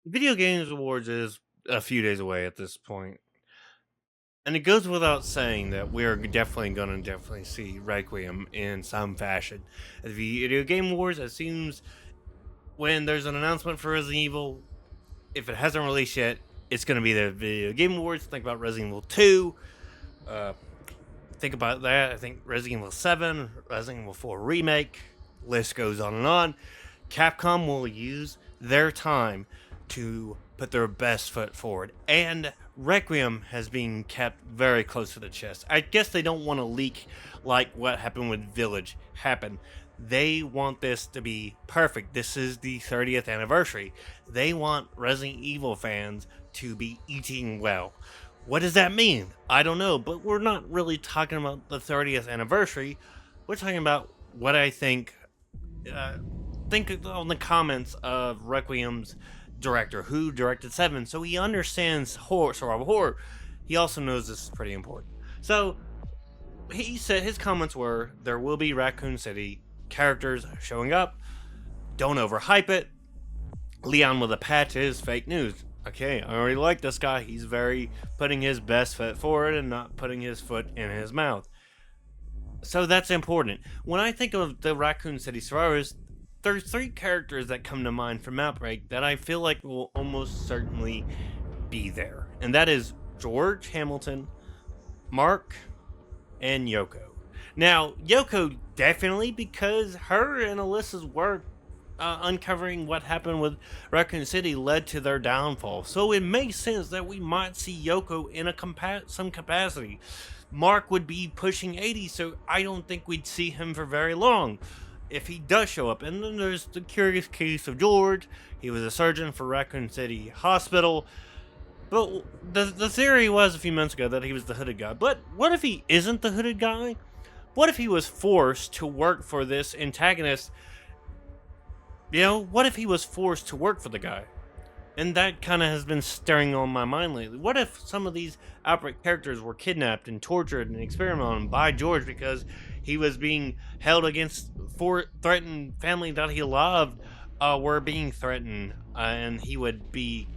Video Games Awards is a few days away at this point, and it goes without saying that we are definitely see Requiem in some fashion. At the Video Game Awards, it seems when there's an announcement for Resident Evil, if it hasn't released yet, it's going to be the Video Game Awards. Think about Resident Evil 2. Uh, think about that. I think Resident Evil 7, Resident Evil 4 Remake, list goes on and on. Capcom will use their time to put their best foot forward. And Requiem has been kept very close to the chest. I guess they don't want to leak like what happened with Village happened. They want this to be perfect. This is the 30th anniversary. They want Resident Evil fans to be eating well. What does that mean? I don't know, but we're not really talking about the 30th anniversary. We're talking about what I uh, think on the comments of Requiem's director, who directed Seven, so he understands survival horror. He also knows this is pretty important. So he said his comments were, "There will be Raccoon City characters showing up. Don't overhype it. Leon with a patch is fake news." Okay, I already like this guy. He's very putting his best foot forward and not putting his foot in his mouth. So that's important. When I think of the Raccoon City survivors, there's three characters that come to mind from Outbreak that I feel like will almost certainly be there. And that is George Hamilton, Mark, and Yoko. Now, Yoko definitely, because her and Alyssa's work uncovering what happened with Raccoon City led to their downfall. So it makes sense that we might see Yoko in some capacity. Mark would be pushing 80, so I don't think we'd see him for very long if he does show up. And then there's the curious case of George. He was a surgeon for Raccoon City Hospital. But the theory was a few months ago that he was the hooded guy. But what if he isn't the hooded guy? What if he was forced to work for this antagonist? You know, what if he was forced to work for the guy? And that kind of has been staring on my mind lately. What if some of these Outbreak characters were kidnapped and tortured and experimented on by George because he was being held against four threatened family that he loved were being threatened, and they would be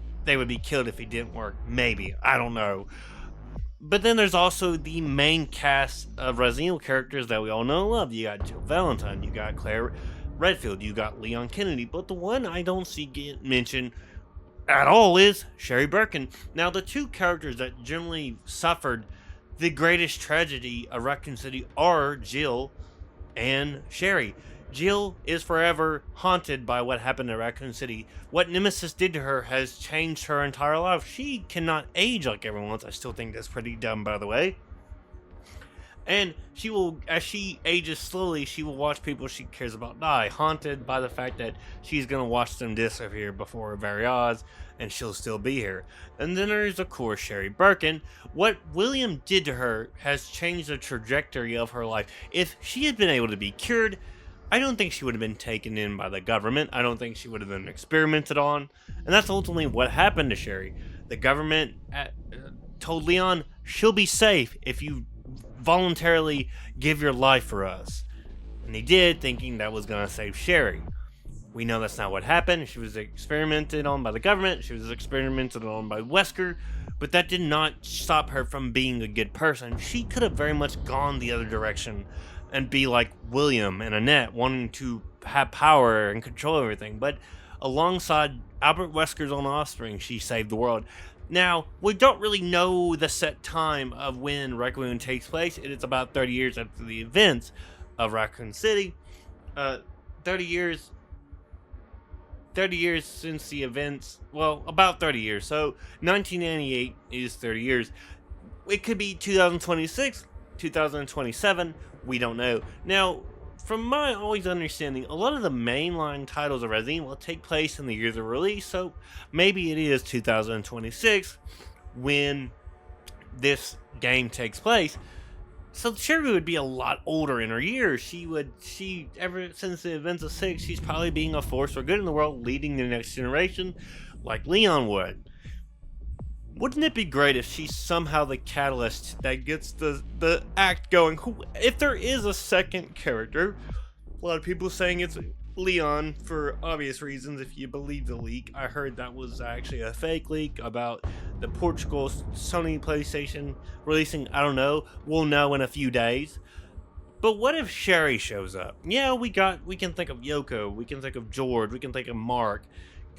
killed if he didn't work. Maybe, I don't know. But then there's also the main cast of Resident Evil characters that we all know and love. You got Jill Valentine, you got Claire Redfield, you got Leon Kennedy, but the one I don't see get mentioned at all is Sherry Birkin. Now, the two characters that generally suffered the greatest tragedy of Raccoon City are Jill and Sherry. Jill is forever haunted by what happened at Raccoon City. What Nemesis did to her has changed her entire life. She cannot age like everyone else. I still think that's pretty dumb, by the way. And she will, as she ages slowly, she will watch people she cares about die, haunted by the fact that she's going to watch them disappear before her very eyes, and she'll still be here. And then there's, of course, Sherry Birkin. What William did to her has changed the trajectory of her life. If she had been able to be cured, I don't think she would have been taken in by the government. I don't think she would have been experimented on. And that's ultimately what happened to Sherry. The government told Leon, she'll be safe if you voluntarily give your life for us. And he did, thinking that was going to save Sherry. We know that's not what happened. She was experimented on by the government. She was experimented on by Wesker. But that did not stop her from being a good person. She could have very much gone the other direction and be like William and Annette, wanting to have power and control everything. But alongside Albert Wesker's own offspring, she saved the world. Now, we don't really know the set time of when Requiem takes place. It is about 30 years after the events of Raccoon City. Uh, 30 years 30 years since the events, well, about 30 years. So 1998 is 30 years. It could be 2026, 2027, we don't know. Now, from my always understanding, a lot of the mainline titles of Resident Evil take place in the years of release, so maybe it is 2026 when this game takes place. So Sherry would be a lot older in her years. She ever since the events of 6, she's probably being a force for good in the world, leading the next generation, like Leon would. Wouldn't it be great if she's somehow the catalyst that gets the act going? If there is a second character, a lot of people saying it's Leon, for obvious reasons, if you believe the leak. I heard that was actually a fake leak about the Portugal Sony PlayStation releasing. I don't know. We'll know in a few days. But what if Sherry shows up? Yeah, we can think of Yoko, we can think of George, we can think of Mark,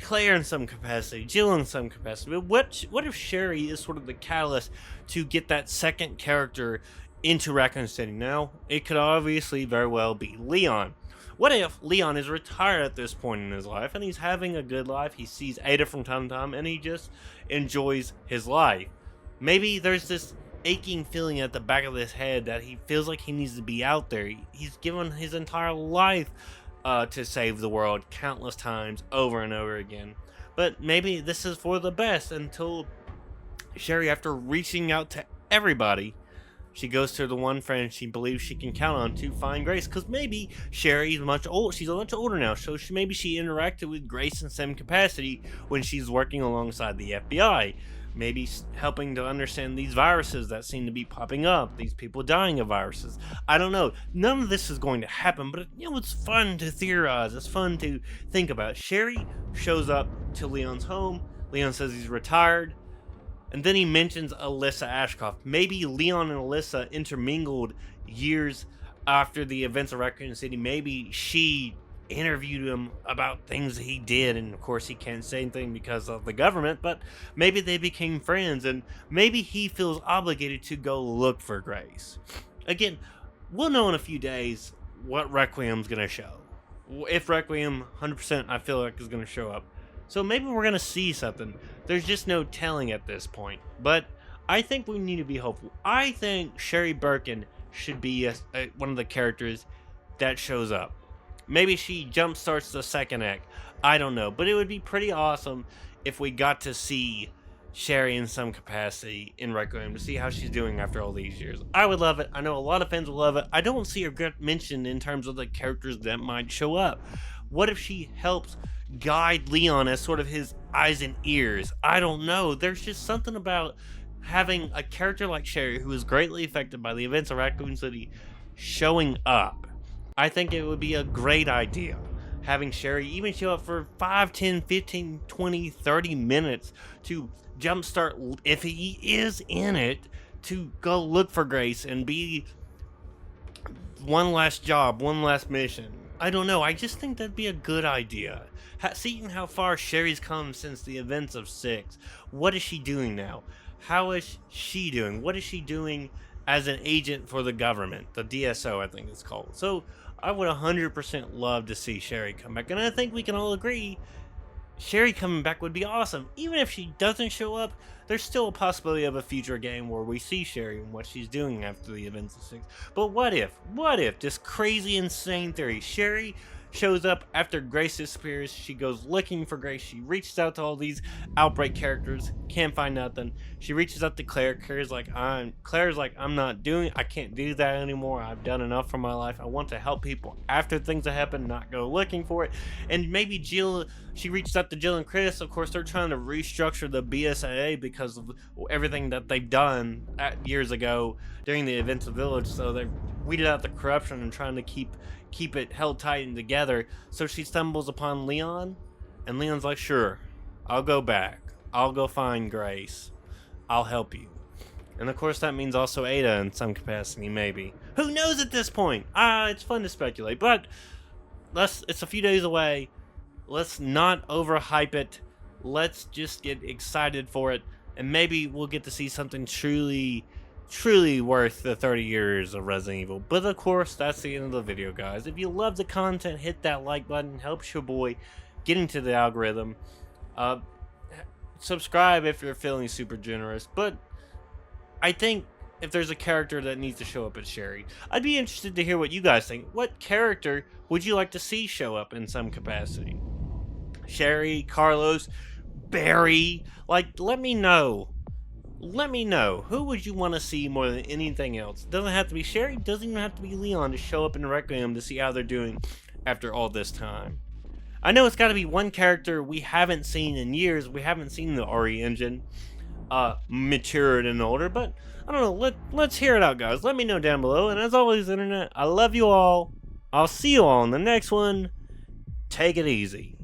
Claire in some capacity, Jill in some capacity. But what if Sherry is sort of the catalyst to get that second character into Raccoon City? Now, it could obviously very well be Leon. What if Leon is retired at this point in his life and he's having a good life? He sees Ada from time to time and he just enjoys his life. Maybe there's this aching feeling at the back of his head that he feels like he needs to be out there. He's given his entire life to save the world countless times over and over again. But maybe this is for the best until Sherry, after reaching out to everybody, she goes to the one friend she believes she can count on to find Grace. Because maybe Sherry's much old. She's much older now, so maybe she interacted with Grace in some capacity when she's working alongside the FBI. Maybe helping to understand these viruses that seem to be popping up, these people dying of viruses. I don't know. None of this is going to happen, but it's fun to theorize. It's fun to think about. Sherry shows up to Leon's home. Leon says he's retired. And then he mentions Alyssa Ashcroft. Maybe Leon and Alyssa intermingled years after the events of Raccoon City. Maybe she interviewed him about things he did, and of course he can't say anything because of the government, but maybe they became friends, and maybe he feels obligated to go look for Grace. Again, we'll know in a few days what Requiem's gonna show. If Requiem 100% I feel like is gonna show up. So maybe we're gonna see something. There's just no telling at this point. But I think we need to be hopeful. I think Sherry Birkin should be one of the characters that shows up. Maybe she jumpstarts the second act. I don't know. But it would be pretty awesome if we got to see Sherry in some capacity in Requiem to see how she's doing after all these years. I would love it. I know a lot of fans will love it. I don't see her get mentioned in terms of the characters that might show up. What if she helps guide Leon as sort of his eyes and ears? I don't know. There's just something about having a character like Sherry, who is greatly affected by the events of Raccoon City, showing up. I think it would be a great idea. Having Sherry even show up for 5, 10, 15, 20, 30 minutes to jumpstart, if he is in it, to go look for Grace and be one last job, one last mission. I don't know. I just think that'd be a good idea. Seeing how far Sherry's come since the events of 6. What is she doing now? How is she doing? What is she doing as an agent for the government? The DSO, I think it's called. So I would 100% love to see Sherry come back. And I think we can all agree Sherry coming back would be awesome. Even if she doesn't show up, there's still a possibility of a future game where we see Sherry and what she's doing after the events of 6. But what if, this crazy, insane theory, Sherry shows up after Grace disappears. She goes looking for Grace. She reaches out to all these Outbreak characters, can't find nothing. She reaches out to Claire. Claire's like, I can't do that anymore. I've done enough for my life. I want to help people after things have happened, not go looking for it. And maybe Jill, she reaches out to Jill and Chris. Of course, they're trying to restructure the BSAA because of everything that they've done years ago during the events of Village. So they've weeded out the corruption and trying to keep it held tight and together. So she stumbles upon Leon, and Leon's like, sure, I'll go back. I'll go find Grace. I'll help you. And of course that means also Ada in some capacity, maybe. Who knows at this point? It's fun to speculate, but it's a few days away. Let's not overhype it. Let's just get excited for it, and maybe we'll get to see something truly worth the 30 years of Resident Evil. But of course, that's the end of the video, guys. If you love the content, hit that like button. Helps your boy get into the algorithm. Subscribe if you're feeling super generous. But I think if there's a character that needs to show up, it's Sherry. I'd be interested to hear what you guys think. What character would you like to see show up in some capacity? Sherry, Carlos, Barry? Let me know. Let me know. Who would you want to see more than anything else? Doesn't have to be Sherry. Doesn't even have to be Leon to show up in Requiem to see how they're doing after all this time. I know it's got to be one character we haven't seen in years. We haven't seen the RE engine matured and older, but I don't know. Let's hear it out, guys. Let me know down below. And as always, internet, I love you all. I'll see you all in the next one. take it easy.